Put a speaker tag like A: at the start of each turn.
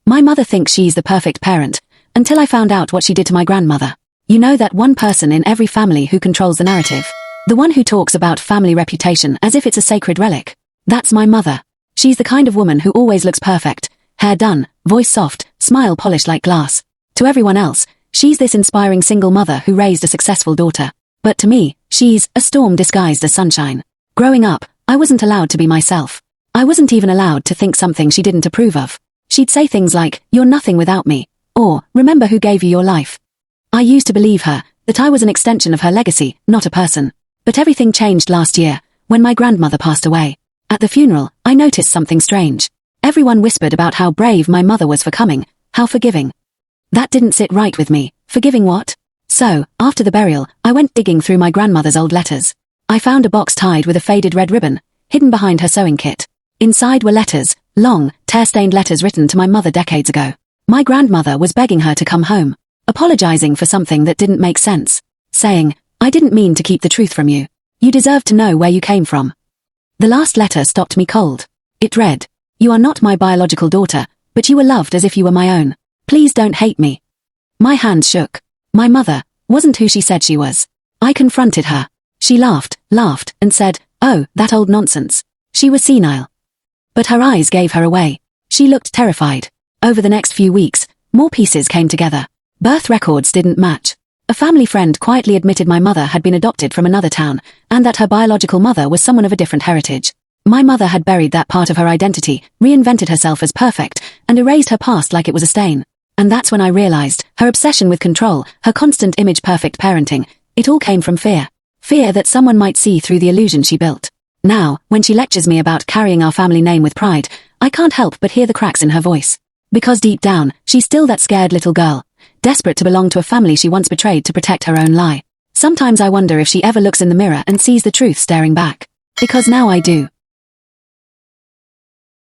A: My mother thinks she's the perfect parent, until I found out what she did to my grandmother. You know, that one person in every family who controls the narrative. The one who talks about family reputation as if it's a sacred relic. That's my mother. She's the kind of woman who always looks perfect, hair done, voice soft, smile polished like glass. To everyone else, she's this inspiring single mother who raised a successful daughter. But to me, she's a storm disguised as sunshine. Growing up, I wasn't allowed to be myself. I wasn't even allowed to think something she didn't approve of. She'd say things like, "You're nothing without me," or "Remember who gave you your life." I used to believe her, that I was an extension of her legacy, not a person. But everything changed last year, when my grandmother passed away. At the funeral, I noticed something strange. Everyone whispered about how brave my mother was for coming, how forgiving. That didn't sit right with me. Forgiving what? So, after the burial, I went digging through my grandmother's old letters. I found a box tied with a faded red ribbon, hidden behind her sewing kit. Inside were letters, long, tear-stained letters written to my mother decades ago. My grandmother was begging her to come home, apologizing for something that didn't make sense, saying, "I didn't mean to keep the truth from you. You deserve to know where you came from." The last letter stopped me cold. It read, "You are not my biological daughter, but you were loved as if you were my own. Please don't hate me." My hands shook. My mother wasn't who she said she was. I confronted her. She laughed, and said, "Oh, that old nonsense." She was senile. But her eyes gave her away. She looked terrified. Over the next few weeks, more pieces came together. Birth records didn't match. A family friend quietly admitted my mother had been adopted from another town, and that her biological mother was someone of a different heritage. My mother had buried that part of her identity, reinvented herself as perfect, and erased her past like it was a stain. And that's when I realized, her obsession with control, her constant image-perfect parenting, it all came from fear. Fear that someone might see through the illusion she built. Now, when she lectures me about carrying our family name with pride, I can't help but hear the cracks in her voice. Because deep down, she's still that scared little girl, desperate to belong to a family she once betrayed to protect her own lie. Sometimes I wonder if she ever looks in the mirror and sees the truth staring back. Because now I do.